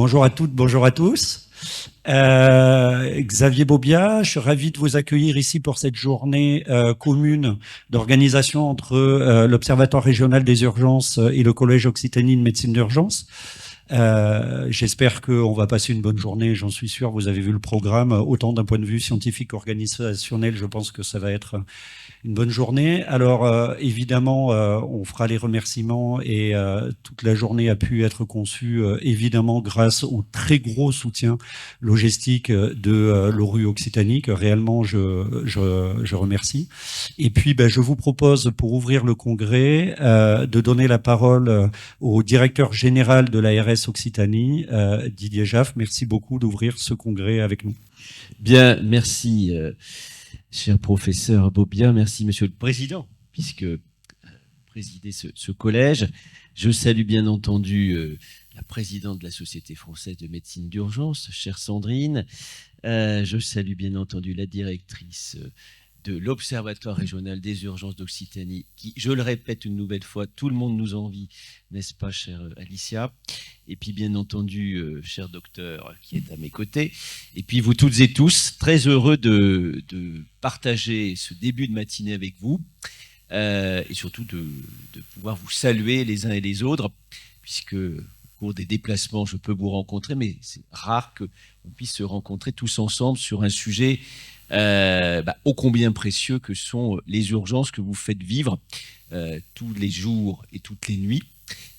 Bonjour à toutes, bonjour à tous. Xavier Bobia, je suis ravi de vous accueillir ici pour cette journée commune d'organisation entre l'Observatoire régional des urgences et le Collège Occitanie de médecine d'urgence. J'espère qu'on va passer une bonne journée, j'en suis sûr. Vous avez vu le programme, autant d'un point de vue scientifique, organisationnel, je pense que ça va être une bonne journée. Alors, évidemment, on fera les remerciements et toute la journée a pu être conçue, évidemment, grâce au très gros soutien logistique de l'ORU Occitanie, que réellement je remercie. Et puis, je vous propose, pour ouvrir le congrès, de donner la parole au directeur général de l'ARS Occitanie, Didier Jaff. Merci beaucoup d'ouvrir ce congrès avec nous. Bien, merci, cher professeur Bobia, merci, monsieur le président, puisque présider ce collège. Je salue bien entendu la présidente de la Société française de médecine d'urgence, chère Sandrine. Je salue bien entendu la directrice de l'Observatoire régional des urgences d'Occitanie, qui, je le répète une nouvelle fois, tout le monde nous envie, n'est-ce pas, chère Alicia? Et puis, bien entendu, cher docteur qui est à mes côtés. Et puis, vous toutes et tous, très heureux de partager ce début de matinée avec vous, et surtout de pouvoir vous saluer les uns et les autres, puisque au cours des déplacements, je peux vous rencontrer, mais c'est rare qu'on puisse se rencontrer tous ensemble sur un sujet ô combien précieux que sont les urgences que vous faites vivre tous les jours et toutes les nuits,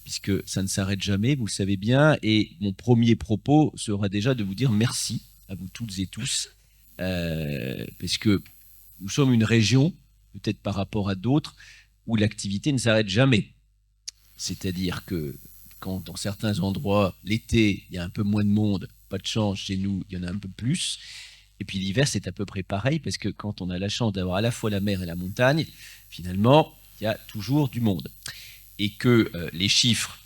puisque ça ne s'arrête jamais, vous le savez bien. Et mon premier propos sera déjà de vous dire merci à vous toutes et tous, parce que nous sommes une région, peut-être par rapport à d'autres, où l'activité ne s'arrête jamais. C'est-à-dire que quand dans certains endroits, l'été, il y a un peu moins de monde, pas de chance, chez nous, il y en a un peu plus. Et puis l'hiver, c'est à peu près pareil, parce que quand on a la chance d'avoir à la fois la mer et la montagne, finalement, il y a toujours du monde. Et que les chiffres,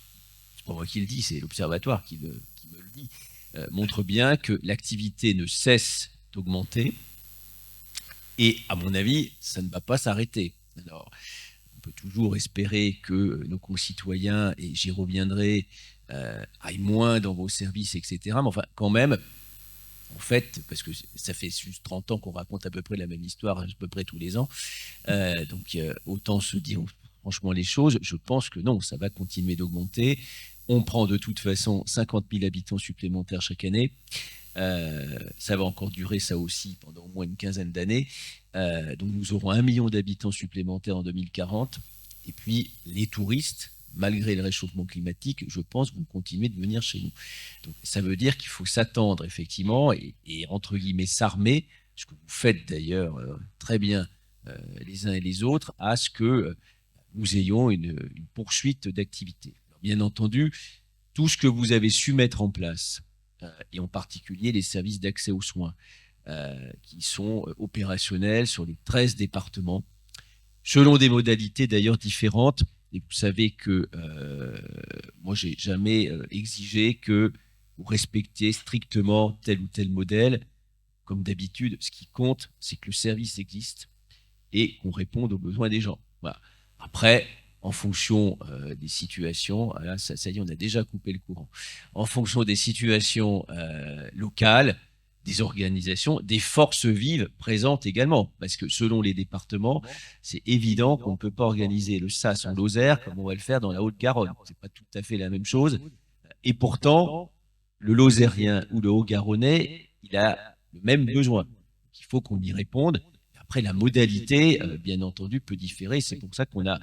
c'est pas moi qui le dis, c'est l'Observatoire qui me le dit, montrent bien que l'activité ne cesse d'augmenter. Et à mon avis, ça ne va pas s'arrêter. Alors, on peut toujours espérer que nos concitoyens, et j'y reviendrai, aillent moins dans vos services, etc. Mais enfin, quand même, en fait, parce que ça fait juste 30 ans qu'on raconte à peu près la même histoire, à peu près tous les ans, donc autant se dire franchement les choses. Je pense que non, ça va continuer d'augmenter. On prend de toute façon 50 000 habitants supplémentaires chaque année. Ça va encore durer ça aussi pendant au moins une quinzaine d'années. Donc nous aurons 1 million d'habitants supplémentaires en 2040. Et puis les touristes, malgré le réchauffement climatique, je pense, vont continuer de venir chez nous. Donc ça veut dire qu'il faut s'attendre effectivement et entre guillemets s'armer, ce que vous faites d'ailleurs très bien les uns et les autres, à ce que nous ayons une poursuite d'activité. Bien entendu, tout ce que vous avez su mettre en place, et en particulier les services d'accès aux soins, qui sont opérationnels sur les 13 départements, selon des modalités d'ailleurs différentes. Et vous savez que moi, j'ai jamais exigé que vous respectiez strictement tel ou tel modèle. Comme d'habitude, ce qui compte, c'est que le service existe et qu'on réponde aux besoins des gens. Voilà. Après, en fonction des situations, là, ça y est, on a déjà coupé le courant. En fonction des situations locales, des organisations, des forces vives présentes également. Parce que selon les départements, c'est évident qu'on ne peut pas organiser le SAS en Lozère comme on va le faire dans la Haute-Garonne. C'est pas tout à fait la même chose. Et pourtant, le Lozérien ou le Haut-Garonnais, il a le même besoin. Il faut qu'on y réponde. Après, la modalité, bien entendu, peut différer. C'est pour ça qu'on a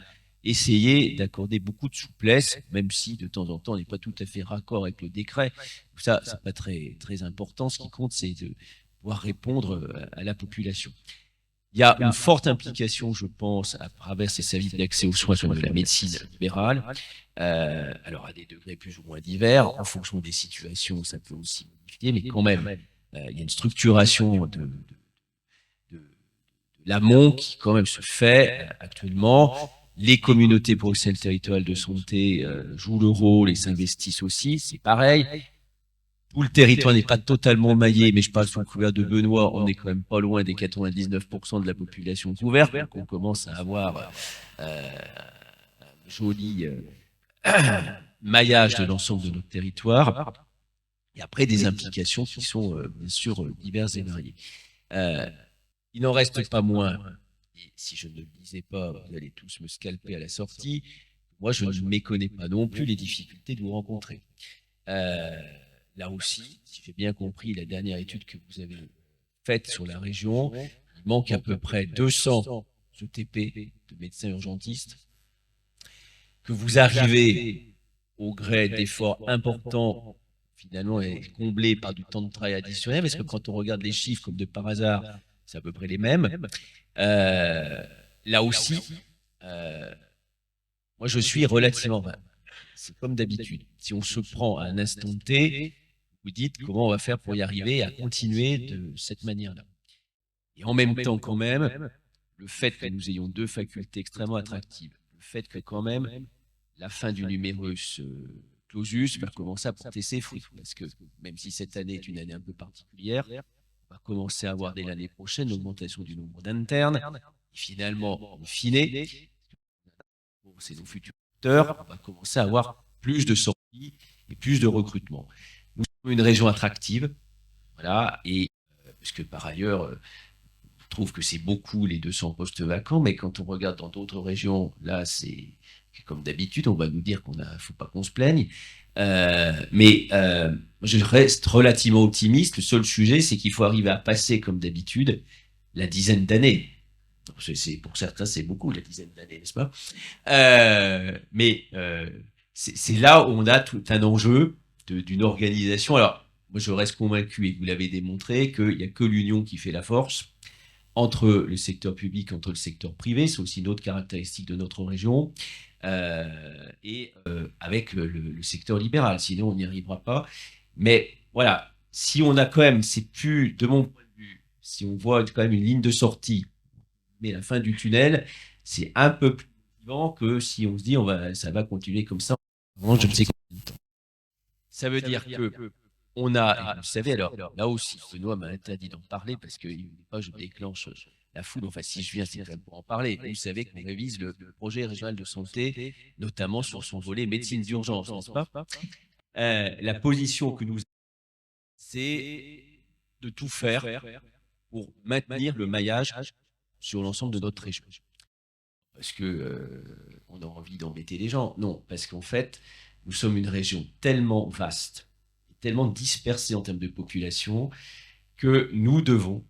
essayé d'accorder beaucoup de souplesse, même si de temps en temps on n'est pas tout à fait raccord avec le décret. Ça, c'est pas très, très important. Ce qui compte, c'est de pouvoir répondre à la population. Il y a une forte implication, je pense, à travers ces services d'accès aux soins comme la médecine libérale, alors à des degrés plus ou moins divers, en fonction des situations, ça peut aussi modifier, mais quand même, il y a une structuration de l'amont qui quand même se fait actuellement. Les communautés professionnelles territoriales de santé jouent le rôle et s'investissent aussi, c'est pareil. Tout le territoire n'est pas totalement maillé, mais je parle sous le couvert de Benoît, on est quand même pas loin des 99% de la population couverte, donc on commence à avoir un joli maillage de l'ensemble de notre territoire. et après des implications qui sont bien sûr diverses et variées. Il n'en reste pas moins, et si je ne le disais pas, vous allez tous me scalper à la sortie, moi je ne méconnais pas non plus les difficultés que vous rencontrez. Là aussi, si j'ai bien compris la dernière étude que vous avez faite sur la région, il manque à peu près 200 ETP de médecins urgentistes, que vous arrivez au gré d'efforts importants, finalement, et comblés par du temps de travail additionnel, parce que quand on regarde les chiffres comme de par hasard, c'est à peu près les mêmes. Là aussi, moi je suis relativement... C'est comme d'habitude. Si on se prend à un instant T, vous dites comment on va faire pour y arriver à continuer de cette manière-là. Et en même temps, quand même, le fait que nous ayons deux facultés extrêmement attractives, le fait que quand même la fin du numerus clausus va commencer à porter ses fruits, parce que même si cette année est une année un peu particulière, on va commencer à avoir dès l'année prochaine l'augmentation du nombre d'internes, et finalement, in fine, c'est nos futurs acteurs, on va commencer à avoir plus de sorties et plus de recrutement. Nous sommes une région attractive, voilà, et parce que par ailleurs, je trouve que c'est beaucoup les 200 postes vacants, mais quand on regarde dans d'autres régions, là, c'est comme d'habitude, on va nous dire faut pas qu'on se plaigne. Mais je reste relativement optimiste. Le seul sujet, c'est qu'il faut arriver à passer, comme d'habitude, la dizaine d'années. Pour certains, c'est beaucoup, la dizaine d'années, n'est-ce pas? Mais c'est là où on a tout un enjeu d'une organisation. Alors, moi, je reste convaincu, et vous l'avez démontré, qu'il n'y a que l'union qui fait la force entre le secteur public, entre le secteur privé. C'est aussi une autre caractéristique de notre région. Et avec le secteur libéral. Sinon, on n'y arrivera pas. Mais voilà, si on a quand même, c'est plus, de mon point de vue, si on voit quand même une ligne de sortie, mais la fin du tunnel, c'est un peu plus vivant que si on se dit ça va continuer comme ça pendant je ne sais combien de temps. Ça veut dire que on a, vous savez, alors là aussi, Benoît m'a interdit d'en parler parce qu'il ne veut pas que je déclenche la foule. Enfin, si je viens, c'est quand même pour en parler. Vous savez qu'on révise le projet régional de santé, notamment sur son volet médecine d'urgence, n'est-ce pas? La position que nous avons, c'est de tout faire pour maintenir le maillage sur l'ensemble de notre région. Parce que on a envie d'embêter les gens. Non, parce qu'en fait, nous sommes une région tellement vaste, tellement dispersée en termes de population, que nous devons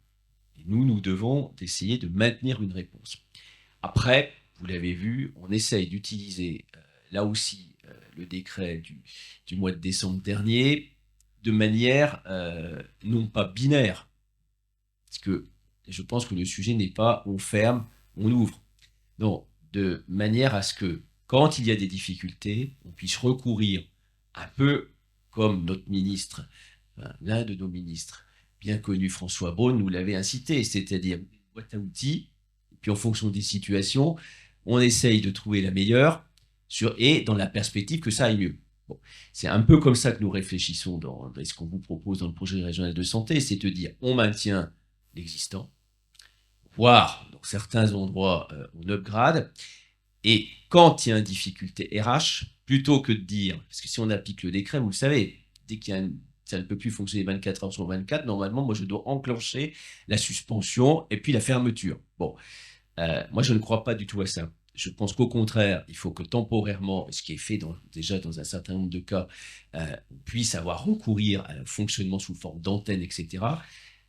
essayer de maintenir une réponse. Après, vous l'avez vu, on essaye d'utiliser là aussi le décret du mois de décembre dernier de manière non pas binaire, parce que je pense que le sujet n'est pas on ferme, on ouvre. Non, de manière à ce que quand il y a des difficultés, on puisse recourir un peu comme notre ministre, l'un de nos ministres bien connu, François Braun, nous l'avait incité, c'est-à-dire une boîte à outils, et puis en fonction des situations, on essaye de trouver la meilleure et dans la perspective que ça aille mieux. Bon, c'est un peu comme ça que nous réfléchissons dans ce qu'on vous propose dans le projet régional de santé, c'est de dire on maintient l'existant, voire dans certains endroits on upgrade, et quand il y a une difficulté RH, plutôt que de dire, parce que si on applique le décret, vous le savez, dès qu'il y a ça ne peut plus fonctionner 24 heures sur 24, normalement, moi, je dois enclencher la suspension et puis la fermeture. Bon, moi, je ne crois pas du tout à ça. Je pense qu'au contraire, il faut que temporairement, ce qui est fait déjà dans un certain nombre de cas, on puisse avoir recourir à un fonctionnement sous forme d'antenne, etc.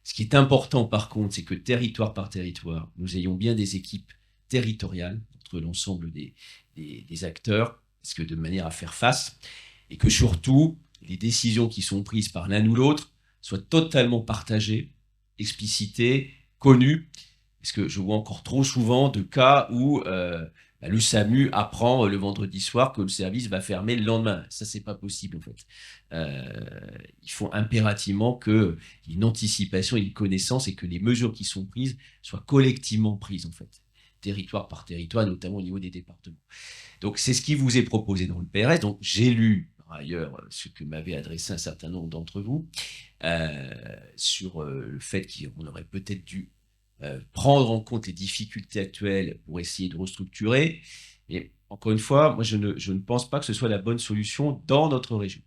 Ce qui est important, par contre, c'est que territoire par territoire, nous ayons bien des équipes territoriales entre l'ensemble des acteurs, parce que de manière à faire face, et que surtout, les décisions qui sont prises par l'un ou l'autre soient totalement partagées, explicitées, connues, parce que je vois encore trop souvent de cas où le SAMU apprend le vendredi soir que le service va fermer le lendemain. Ça, c'est pas possible en fait. Il faut impérativement qu'il y ait une anticipation, une connaissance et que les mesures qui sont prises soient collectivement prises en fait, territoire par territoire, notamment au niveau des départements. Donc, c'est ce qui vous est proposé dans le PRS. Donc, j'ai lu par ailleurs ce que m'avait adressé un certain nombre d'entre vous sur le fait qu'on aurait peut-être dû prendre en compte les difficultés actuelles pour essayer de restructurer. Mais encore une fois, moi, je ne pense pas que ce soit la bonne solution dans notre région.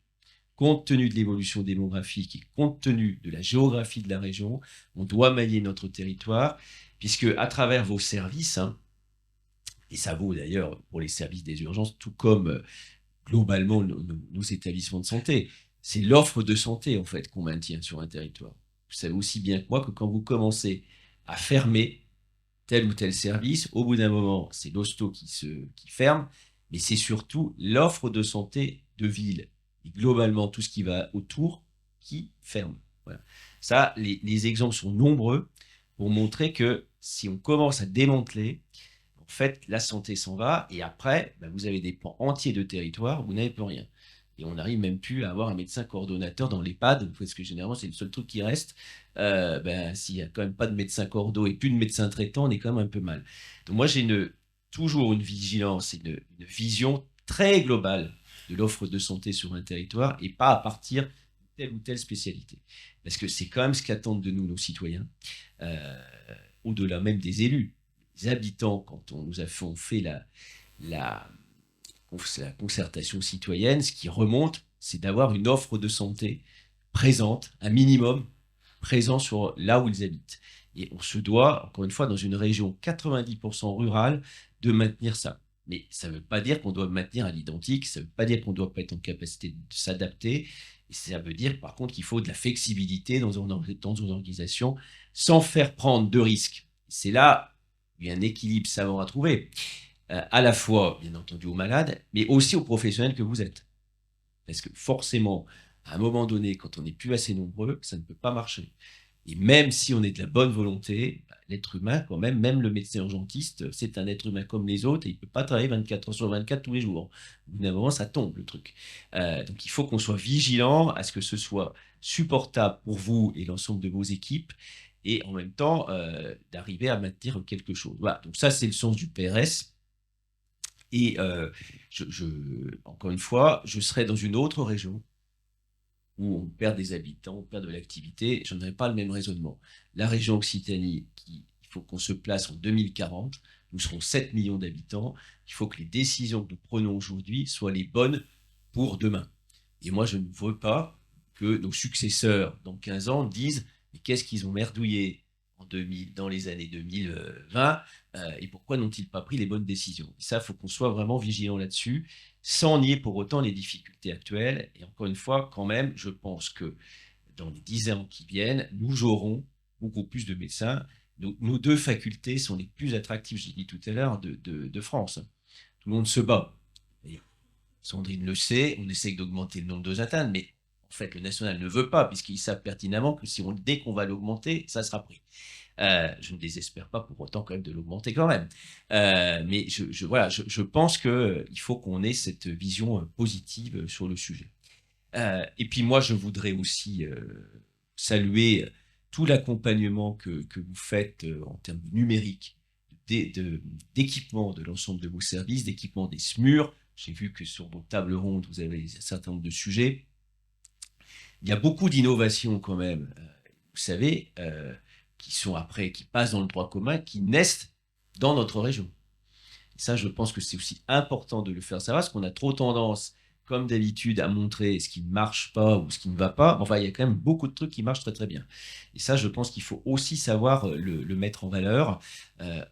compte tenu de l'évolution démographique et compte tenu de la géographie de la région, on doit mailler notre territoire, puisque à travers vos services, hein, et ça vaut d'ailleurs pour les services des urgences, tout comme globalement nos établissements de santé, c'est l'offre de santé en fait qu'on maintient sur un territoire. Vous savez aussi bien que moi que quand vous commencez à fermer tel ou tel service, au bout d'un moment, c'est l'hosto qui ferme, mais c'est surtout l'offre de santé de ville et globalement tout ce qui va autour qui ferme. Voilà. Ça, les exemples sont nombreux pour montrer que si on commence à démanteler, en fait, la santé s'en va et après, vous avez des pans entiers de territoire où vous n'avez plus rien. Et on n'arrive même plus à avoir un médecin coordonnateur dans l'EHPAD, parce que généralement, c'est le seul truc qui reste. S'il n'y a quand même pas de médecin cordo et plus de médecin traitant, on est quand même un peu mal. Donc moi, j'ai toujours une vigilance et une vision très globale de l'offre de santé sur un territoire et pas à partir de telle ou telle spécialité. Parce que c'est quand même ce qu'attendent de nous nos citoyens, au-delà même des élus. Les habitants, quand on fait la concertation citoyenne, ce qui remonte, c'est d'avoir une offre de santé présente, un minimum présent sur là où ils habitent. Et on se doit, encore une fois, dans une région 90% rurale, de maintenir ça. Mais ça ne veut pas dire qu'on doit maintenir à l'identique, ça ne veut pas dire qu'on ne doit pas être en capacité de s'adapter, et ça veut dire par contre qu'il faut de la flexibilité dans une organisation sans faire prendre de risques. C'est là où il y a un équilibre savant à trouver. À la fois, bien entendu, aux malades, mais aussi aux professionnels que vous êtes. Parce que forcément, à un moment donné, quand on n'est plus assez nombreux, ça ne peut pas marcher. Et même si on est de la bonne volonté, l'être humain, quand même, même le médecin urgentiste, c'est un être humain comme les autres et il ne peut pas travailler 24 heures sur 24 tous les jours. Au bout d'un moment, ça tombe, le truc. Donc, il faut qu'on soit vigilant à ce que ce soit supportable pour vous et l'ensemble de vos équipes et en même temps, d'arriver à maintenir quelque chose. Voilà. Donc, ça, c'est le sens du PRS. Et encore une fois, je serai dans une autre région où on perd des habitants, on perd de l'activité. Je n'aurai pas le même raisonnement. La région Occitanie, il faut qu'on se place en 2040. Nous serons 7 millions d'habitants. Il faut que les décisions que nous prenons aujourd'hui soient les bonnes pour demain. Et moi, je ne veux pas que nos successeurs, dans 15 ans, disent « Mais qu'est-ce qu'ils ont merdouillé dans les années 2020 et pourquoi n'ont-ils pas pris les bonnes décisions ?» Et ça, il faut qu'on soit vraiment vigilant là-dessus, sans nier pour autant les difficultés actuelles. Et encore une fois, quand même, je pense que dans les 10 ans qui viennent, nous aurons beaucoup plus de médecins. Nos deux facultés sont les plus attractives, j'ai dit tout à l'heure, de France. Tout le monde se bat. Et Sandrine le sait, on essaie d'augmenter le nombre de atteintes, mais en fait, le national ne veut pas, puisqu'ils savent pertinemment que dès qu'on va l'augmenter, ça sera pris. Je ne désespère pas pour autant quand même de l'augmenter quand même. Mais je pense qu'il faut qu'on ait cette vision positive sur le sujet. Et puis moi, je voudrais aussi saluer tout l'accompagnement que vous faites en termes numériques, d'équipement de l'ensemble de vos services, d'équipement des SMUR. J'ai vu que sur vos tables rondes, vous avez un certain nombre de sujets. Il y a beaucoup d'innovations quand même, vous savez, qui passent dans le droit commun, qui naissent dans notre région. Et ça, je pense que c'est aussi important de le faire savoir, parce qu'on a trop tendance, comme d'habitude, à montrer ce qui ne marche pas ou ce qui ne va pas. Enfin, il y a quand même beaucoup de trucs qui marchent très très bien. Et ça, je pense qu'il faut aussi savoir le mettre en valeur,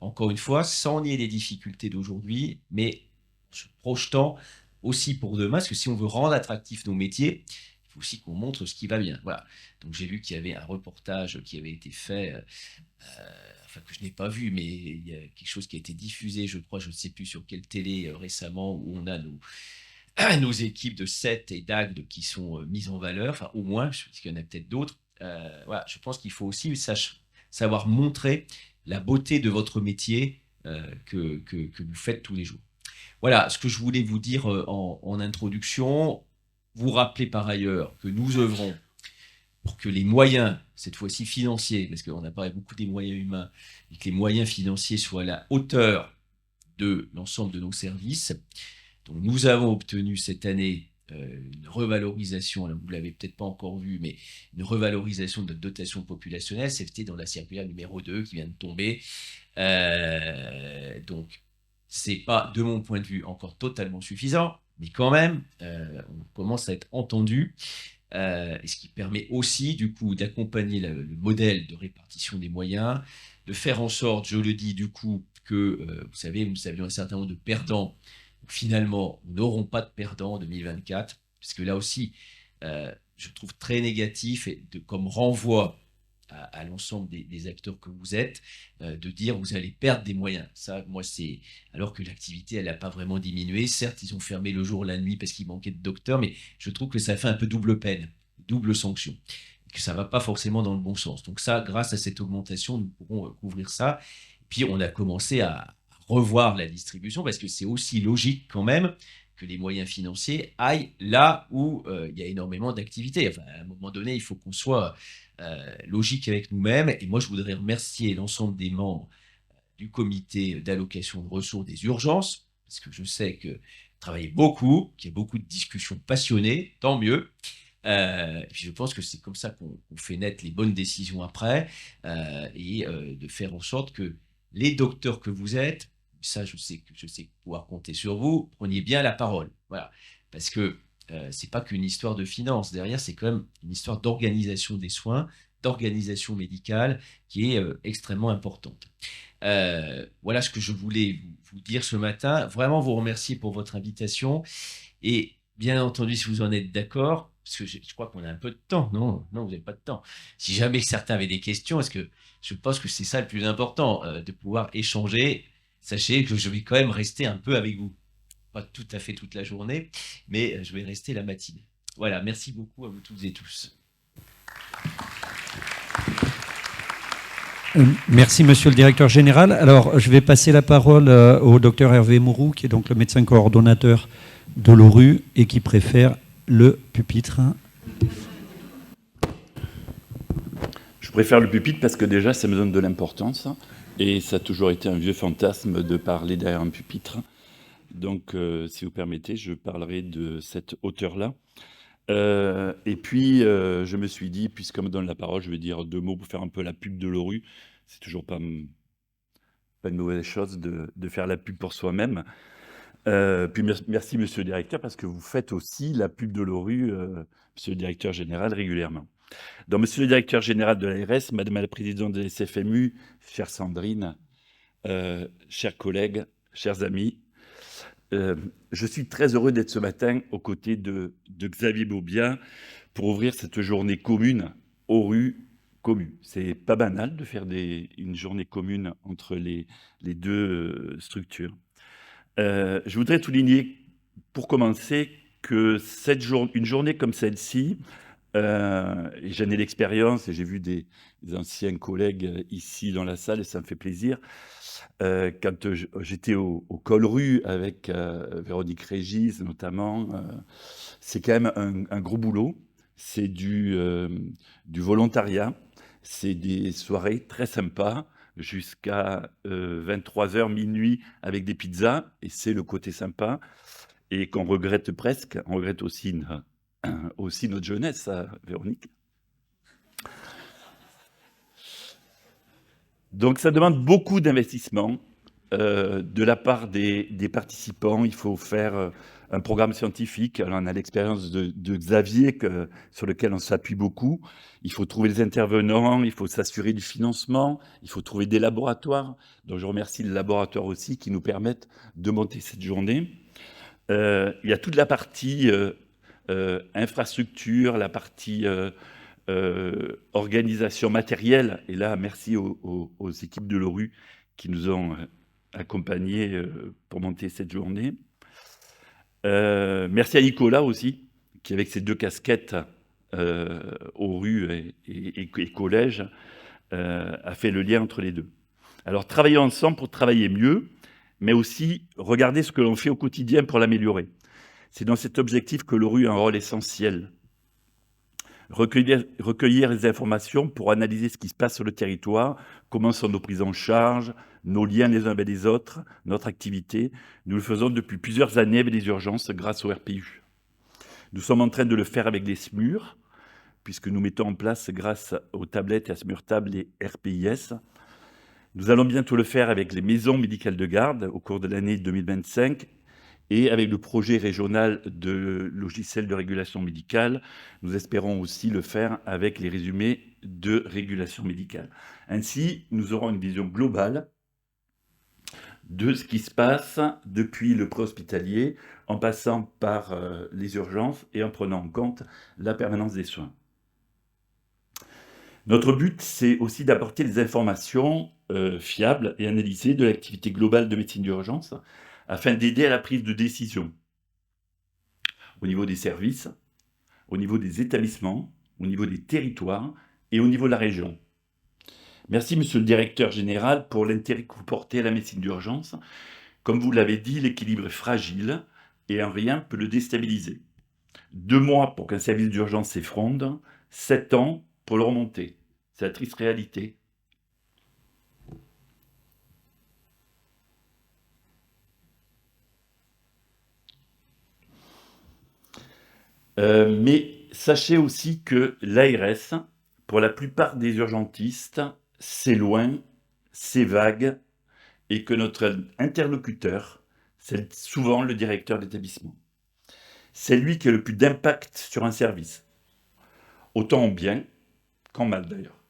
encore une fois, sans nier les difficultés d'aujourd'hui, mais en se projetant aussi pour demain, parce que si on veut rendre attractifs nos métiers, il faut aussi qu'on montre ce qui va bien. Voilà. Donc j'ai vu qu'il y avait un reportage qui avait été fait, que je n'ai pas vu, mais il y a quelque chose qui a été diffusé, je crois, je ne sais plus sur quelle télé récemment, où on a nos équipes de SET et d'AGD qui sont mises en valeur, enfin au moins, parce qu'il y en a peut-être d'autres. Voilà, je pense qu'il faut aussi savoir montrer la beauté de votre métier que vous faites tous les jours. Voilà ce que je voulais vous dire en introduction. Vous rappelez par ailleurs que nous œuvrons pour que les moyens, cette fois-ci financiers, parce qu'on a parlé beaucoup des moyens humains, et que les moyens financiers soient à la hauteur de l'ensemble de nos services. Donc, nous avons obtenu cette année une revalorisation, alors vous ne l'avez peut-être pas encore vu, mais une revalorisation de notre dotation populationnelle. C'était dans la circulaire numéro 2 qui vient de tomber. Donc, ce n'est pas, de mon point de vue, encore totalement suffisant. mais quand même, on commence à être entendu, et ce qui permet aussi, du coup, d'accompagner le modèle de répartition des moyens, de faire en sorte, je le dis, du coup, que, vous savez, nous avions un certain nombre de perdants. Finalement, nous n'aurons pas de perdants en 2024, puisque là aussi, je trouve très négatif et comme renvoi à l'ensemble des acteurs que vous êtes, de dire vous allez perdre des moyens. Ça, moi, c'est alors que l'activité, elle n'a pas vraiment diminué. Certes, ils ont fermé le jour, la nuit parce qu'il manquait de docteurs, mais je trouve que ça fait un peu double peine, double sanction, que ça ne va pas forcément dans le bon sens. Donc ça, grâce à cette augmentation, nous pourrons couvrir ça. Puis on a commencé à revoir la distribution parce que c'est aussi logique quand même que les moyens financiers aillent là où il y a énormément d'activités. Enfin, à un moment donné, il faut qu'on soit logique avec nous-mêmes. Et moi, je voudrais remercier l'ensemble des membres du comité d'allocation de ressources des urgences, parce que je sais que travaillez beaucoup, qu'il y a beaucoup de discussions passionnées, tant mieux. Et puis je pense que c'est comme ça qu'on fait naître les bonnes décisions après, et de faire en sorte que les docteurs que vous êtes, ça je sais pouvoir compter sur vous, preniez bien la parole. Voilà. Parce que c'est pas qu'une histoire de finance. Derrière, c'est quand même une histoire d'organisation des soins, d'organisation médicale qui est extrêmement importante. Voilà ce que je voulais vous dire ce matin. Vraiment vous remercier pour votre invitation. Et bien entendu, si vous en êtes d'accord, parce que je crois qu'on a un peu de temps. Non, non, vous n'avez pas de temps. Si jamais certains avaient des questions, est-ce que je pense que c'est ça le plus important, de pouvoir échanger. Sachez que je vais quand même rester un peu avec vous. Pas tout à fait toute la journée, mais je vais rester la matinée. Voilà, merci beaucoup à vous toutes et tous. Merci, monsieur le directeur général. Alors, je vais passer la parole au docteur Hervé Mourou, qui est donc le médecin coordonnateur de l'ORU et qui préfère le pupitre. Je préfère le pupitre parce que déjà, ça me donne de l'importance. Et ça a toujours été un vieux fantasme de parler derrière un pupitre. Donc, si vous permettez, je parlerai de cette hauteur-là. Et puis, je me suis dit, puisqu'on me donne la parole, je vais dire 2 mots pour faire un peu la pub de l'ORU. C'est toujours pas une mauvaise chose de faire la pub pour soi-même. Puis merci, monsieur le directeur, parce que vous faites aussi la pub de l'ORU, monsieur le directeur général, régulièrement. Donc, monsieur le directeur général de l'ARS, madame la présidente de l'SFMU, chère Sandrine, chers collègues, chers amis, je suis très heureux d'être ce matin aux côtés de Xavier Beaubien pour ouvrir cette journée commune ORU Commu. C'est pas banal de faire une journée commune entre les deux structures. Je voudrais souligner, pour commencer, que une journée comme celle-ci, et j'en ai l'expérience et j'ai vu des anciens collègues ici dans la salle et ça me fait plaisir. Quand j'étais au Colru avec Véronique Régis notamment, c'est quand même un gros boulot. C'est du volontariat, c'est des soirées très sympas jusqu'à 23h, minuit avec des pizzas, et c'est le côté sympa, et qu'on regrette presque. On regrette aussi notre jeunesse, Véronique. Donc ça demande beaucoup d'investissement de la part des participants. Il faut faire un programme scientifique. Alors on a l'expérience de Xavier sur lequel on s'appuie beaucoup. Il faut trouver des intervenants, il faut s'assurer du financement, il faut trouver des laboratoires. Donc je remercie les laboratoires aussi qui nous permettent de monter cette journée. Il y a toute la partie infrastructure, la partie organisation matérielle. Et là, merci aux équipes de l'ORU qui nous ont accompagnés pour monter cette journée. Merci à Nicolas aussi, qui avec ses 2 casquettes ORU et collège, a fait le lien entre les deux. Alors, travailler ensemble pour travailler mieux, mais aussi regarder ce que l'on fait au quotidien pour l'améliorer. C'est dans cet objectif que l'ORU a un rôle essentiel. Recueillir les informations pour analyser ce qui se passe sur le territoire, comment sont nos prises en charge, nos liens les uns avec les autres, notre activité. Nous le faisons depuis plusieurs années avec les urgences grâce au RPU. Nous sommes en train de le faire avec les SMUR, puisque nous mettons en place, grâce aux tablettes et à SMURTAB, les RPIS. Nous allons bientôt le faire avec les maisons médicales de garde au cours de l'année 2025. Et avec le projet régional de logiciel de régulation médicale, nous espérons aussi le faire avec les résumés de régulation médicale. Ainsi, nous aurons une vision globale de ce qui se passe depuis le préhospitalier, en passant par les urgences et en prenant en compte la permanence des soins. Notre but, c'est aussi d'apporter des informations fiables et analysées de l'activité globale de médecine d'urgence, afin d'aider à la prise de décision au niveau des services, au niveau des établissements, au niveau des territoires et au niveau de la région. Merci, monsieur le directeur général, pour l'intérêt que vous portez à la médecine d'urgence. Comme vous l'avez dit, l'équilibre est fragile et un rien peut le déstabiliser. 2 mois pour qu'un service d'urgence s'effondre, 7 ans pour le remonter. C'est la triste réalité. Mais sachez aussi que l'ARS, pour la plupart des urgentistes, c'est loin, c'est vague, et que notre interlocuteur, c'est souvent le directeur d'établissement. C'est lui qui a le plus d'impact sur un service, autant en bien qu'en mal d'ailleurs.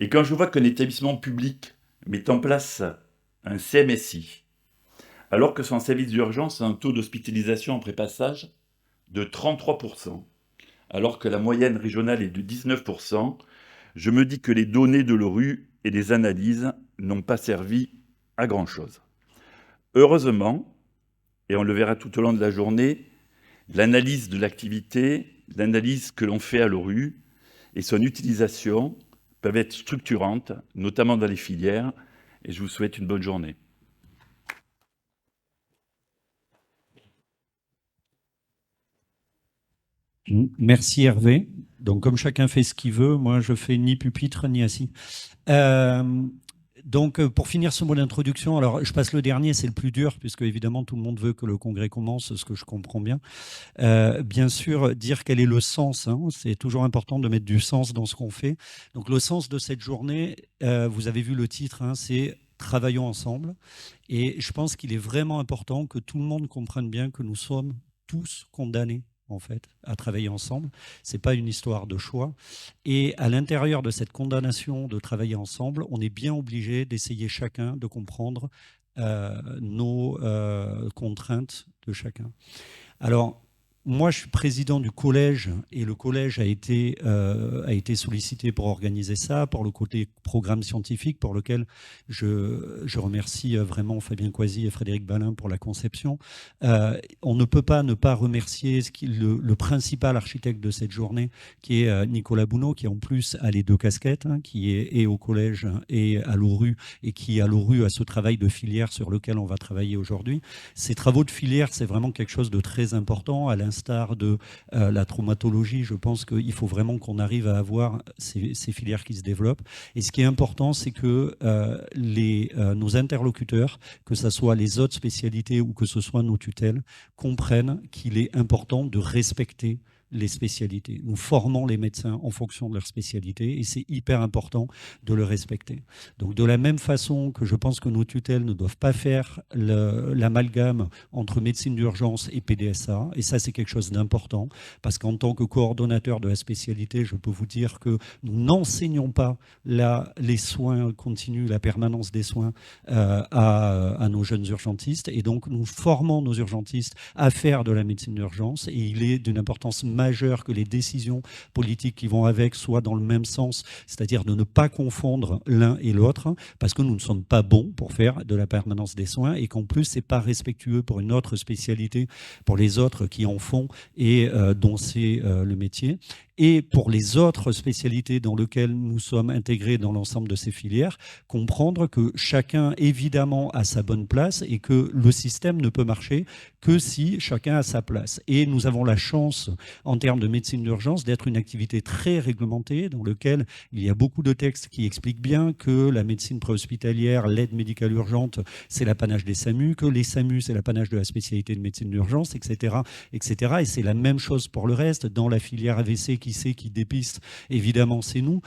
Et quand je vois qu'un établissement public met en place un CMSI, alors que son service d'urgence a un taux d'hospitalisation en prépassage de 33%, alors que la moyenne régionale est de 19%, je me dis que les données de l'ORU et les analyses n'ont pas servi à grand-chose. Heureusement, et on le verra tout au long de la journée, l'analyse de l'activité, l'analyse que l'on fait à l'ORU et son utilisation peuvent être structurantes, notamment dans les filières, et je vous souhaite une bonne journée. Merci Hervé. Donc comme chacun fait ce qu'il veut, moi je fais ni pupitre ni assis. Donc pour finir ce mot d'introduction, alors je passe le dernier, c'est le plus dur, puisque évidemment tout le monde veut que le congrès commence, ce que je comprends bien. Bien sûr, dire quel est le sens, hein, c'est toujours important de mettre du sens dans ce qu'on fait. Donc le sens de cette journée, vous avez vu le titre, hein, c'est « Travaillons ensemble ». Et je pense qu'il est vraiment important que tout le monde comprenne bien que nous sommes tous condamnés en fait, à travailler ensemble. Ce n'est pas une histoire de choix. Et à l'intérieur de cette condamnation de travailler ensemble, on est bien obligé d'essayer chacun de comprendre nos contraintes de chacun. Alors, moi, je suis président du collège et le collège a été sollicité pour organiser ça, pour le côté programme scientifique, pour lequel je remercie vraiment Fabien Coisy et Frédéric Balin pour la conception. On ne peut pas ne pas remercier le principal architecte de cette journée, qui est Nicolas Bounot, qui en plus a les 2 casquettes, hein, qui est et au collège et à l'ORU, et qui à l'ORU a ce travail de filière sur lequel on va travailler aujourd'hui. Ces travaux de filière, c'est vraiment quelque chose de très important, à l'instar de la traumatologie. Je pense qu'il faut vraiment qu'on arrive à avoir ces filières qui se développent. Et ce qui est important, c'est que nos interlocuteurs, que ce soit les autres spécialités ou que ce soit nos tutelles, comprennent qu'il est important de respecter les spécialités. Nous formons les médecins en fonction de leur spécialité et c'est hyper important de le respecter. Donc de la même façon que je pense que nos tutelles ne doivent pas faire l'amalgame entre médecine d'urgence et PDSA, et ça c'est quelque chose d'important, parce qu'en tant que coordonnateur de la spécialité, je peux vous dire que nous n'enseignons pas les soins continus, la permanence des soins à nos jeunes urgentistes, et donc nous formons nos urgentistes à faire de la médecine d'urgence, et il est d'une importance majeure que les décisions politiques qui vont avec soient dans le même sens, c'est-à-dire de ne pas confondre l'un et l'autre, parce que nous ne sommes pas bons pour faire de la permanence des soins et qu'en plus, c'est pas respectueux pour une autre spécialité, pour les autres qui en font et dont c'est le métier. Et pour les autres spécialités dans lesquelles nous sommes intégrés dans l'ensemble de ces filières, comprendre que chacun, évidemment, a sa bonne place et que le système ne peut marcher que si chacun a sa place. Et nous avons la chance, en termes de médecine d'urgence, d'être une activité très réglementée, dans laquelle il y a beaucoup de textes qui expliquent bien que la médecine préhospitalière, l'aide médicale urgente, c'est l'apanage des SAMU, que les SAMU, c'est l'apanage de la spécialité de médecine d'urgence, etc., etc. Et c'est la même chose pour le reste. Dans la filière AVC, qui dépiste, évidemment, c'est nous.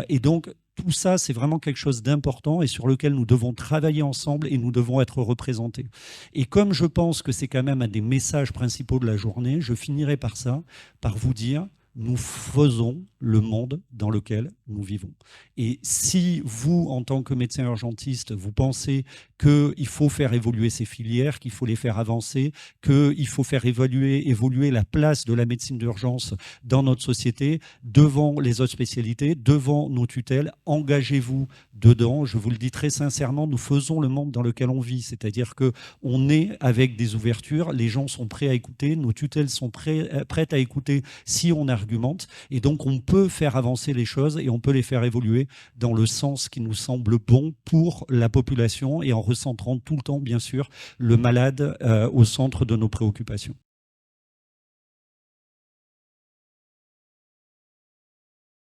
Et donc, tout ça, c'est vraiment quelque chose d'important et sur lequel nous devons travailler ensemble et nous devons être représentés. Et comme je pense que c'est quand même un des messages principaux de la journée, je finirai par ça, par vous dire, nous faisons le monde dans lequel nous vivons. Et si vous, en tant que médecin urgentiste, vous pensez qu'il faut faire évoluer ces filières, qu'il faut les faire avancer, qu'il faut faire évoluer la place de la médecine d'urgence dans notre société, devant les autres spécialités, devant nos tutelles, engagez-vous dedans. Je vous le dis très sincèrement, nous faisons le monde dans lequel on vit. C'est-à-dire qu'on est avec des ouvertures, les gens sont prêts à écouter, nos tutelles sont prêtes à écouter si on argumente. Et donc, on peut faire avancer les choses et on peut les faire évoluer dans le sens qui nous semble bon pour la population et en recentrant tout le temps, bien sûr, le malade au centre de nos préoccupations.